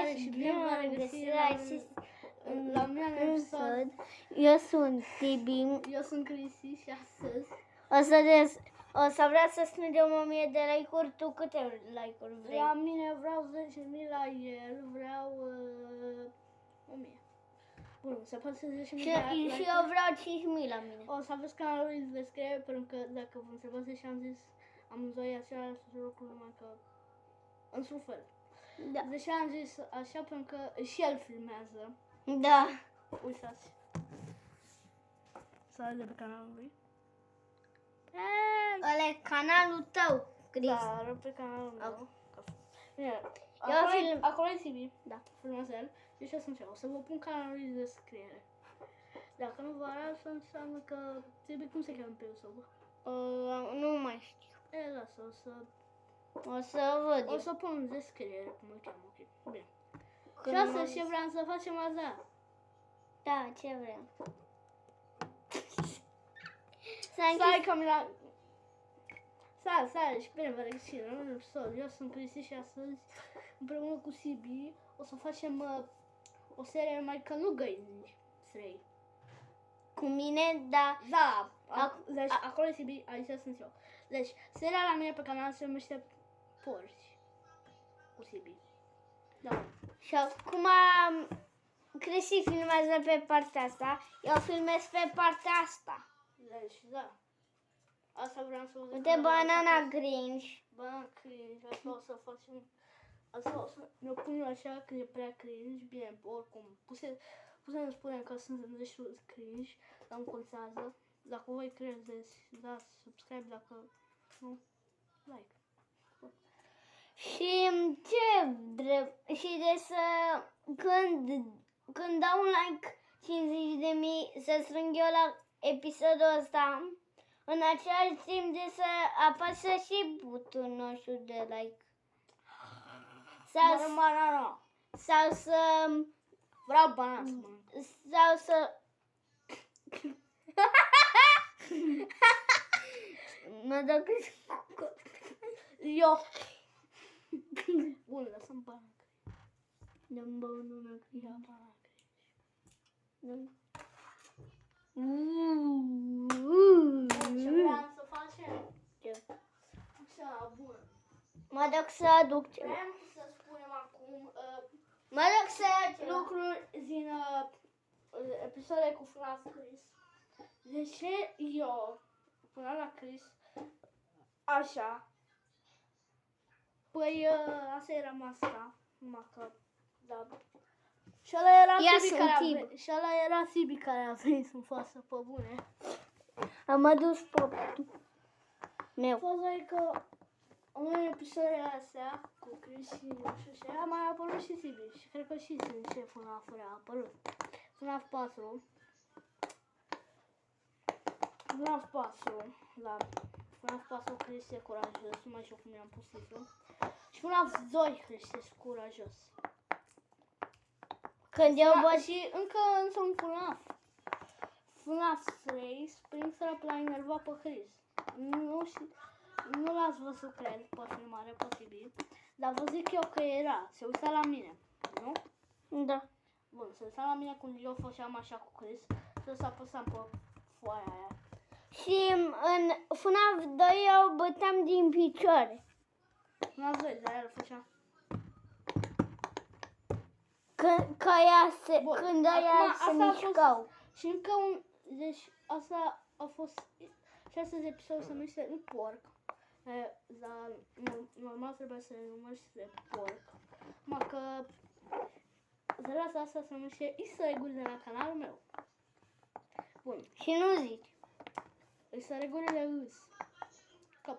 salutare și bine v-am regăsit la mine în episod. Eu sunt Tibi. Eu sunt Cristi și astăzi O să vreau să strângem 1000 de like-uri. Tu câte like-uri vrei? la mine vreau 10.000, la el vreau 1.000. Bun, se poate să 10.000 Și eu vreau 5.000 la mine. O să aveți canalul în descriere, pentru că dacă vă întrebați și am zis amândoi același lucru, numai că într-un fel. Da. Deși am zis așa pentru că și el filmează. Da. Uitați. Să de pe canalul lui. Ăla e canalul tău, Cristi. Da, arăt pe canalul meu. Bine, film. acolo e Tibi. Da. Filmează el. Și ce sunt eu? O să vă pun canalul în descriere. Dacă nu vă arăt, înseamnă că Tibi, cum se cheamă pe YouTube? Nu mai știu. Lasă, O să văd. o să pun în descriere cum îl cheamă, ok. Bine. Când Și astăzi m-am ce vreau să facem azi? Da, ce vrem? Stai că mi la... Stai, și bine vă regăsit la un episod. Eu sunt Cristi și astăzi, împreună cu Sibi, o să facem o serie mai că nu găini 3. Cu mine, da. Da, deci acolo e Sibi, aici sunt eu. Deci, seria la mine pe canal se numește Porci cu Sibi. Da. Și acum Cristi filmează pe partea asta, eu filmez pe partea asta. Deci, da. Asta vreau să vă zic. Uite, banana Grinch. Banana cringe, asta o să facem. Asta o să ne punem așa că e prea cringe. Bine, oricum, putem spune că sunt destul de cringe, dar nu contează. Dacă voi credeți, dați subscribe, dacă nu, like. Și ce drept? Și de să când dau un like 50.000 să strâng eu la episodul ăsta, în același timp de să apasă și butonul nostru de like. Sau să Vreau banana să mănânc. sau să mă duc Eu. Bun, lăsăm banana. Dăm banana Ia banana. Ce vreau să facem? Așa, bun. Mă duc să aduc ceva. Vrem să spunem acum Mă duc să iau ceva. lucruri din episoade cu FNAF Chris. De ce eu până la Chris așa? Păi asta era masca, numai că da. Și ăla era Sibi care a venit în față, pe bune. Am adus popul meu. Faza e că în episoadele astea cu Chris și nu știu ce, a mai apărut și Sibi și cred că și sunt ce FNAF-uri a apărut. FNAF 4. FNAF 4, da. FNAF 4 Chris e curajos, nu mai știu cum i-am pus titlul. Și FNAF 2 Chris e curajos. Când eu văd Și încă un FNAF. FNAF 3, Springtrap l-a enervat pe Chris. Nu l-ați văzut, cred, pe filmare, posibil. Dar vă zic eu că era. Se uita la mine, nu? da. Bun, se uita la mine când eu făceam așa cu Chris. Și să apăsam pe foaia aia. Și în FNAF 2 eu băteam din picioare. FNAF 2, dar el făcea. Când aia se mișcau. Și încă un... Deci asta a fost... Și astăzi episodul se numește un porc. Dar normal trebuie să se numește porc. Numai că... Zăreasa asta se numește easter egg-uri de la canalul meu. Bun. Și nu zici. Easter egg-urile îs. Că...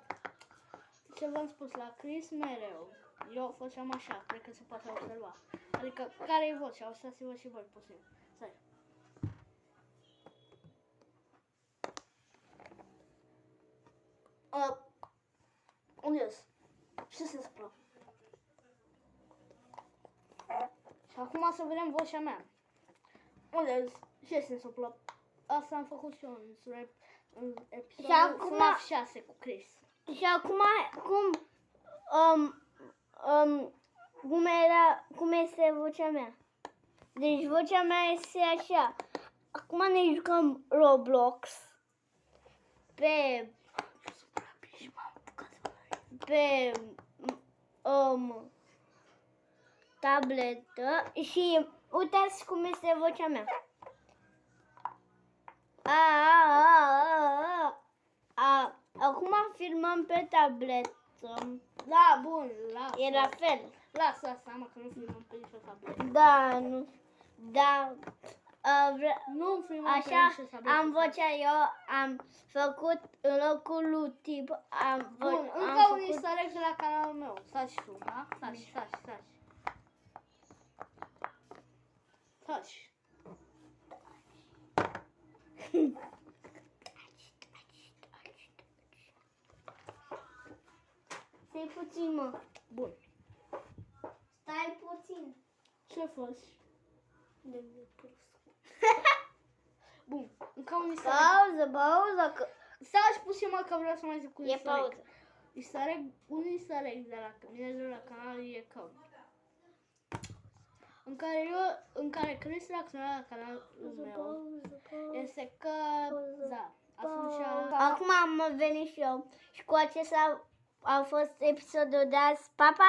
Ce v-am spus la Chris mereu. Eu făceam așa, cred că se poate observa. Adică, care e vocea? Uitați-vă și voi puțin. Stai. Unde-s? Ce se întâmplă? Și acum să vedem vocea mea. Unde-s? Ce se întâmplă? Asta am făcut și eu în episodul FNAF 6 cu Chris. Și acum cum este vocea mea. Deci vocea mea este așa. Acum ne jucăm Roblox pe tabletă și uitați cum este vocea mea. Acum filmăm pe tabletă. Da, bun, lasă. E la fel. Lasă asta, mă, că nu filmăm pe nicio tabletă. Da, nu. Da. Nu filmăm pe Așa nicio tabletă. am vocea eu, am făcut în locul lui tip, Bun, încă un easter egg de la canalul meu. Stați tu, da? Stați. Taci. Stai puțin, mă. Bun. Stai puțin. Ce faci? Bun, încă un easter egg. Pauză, că Stați puțin, mă, că vreau să mai zic un e easter egg. pauză. Un easter egg de la mine de la canal e că în care Chris reacționa la canalul meu este că da, atunci Acum am venit și eu și cu acesta a fost episodul de azi. Pa, pa!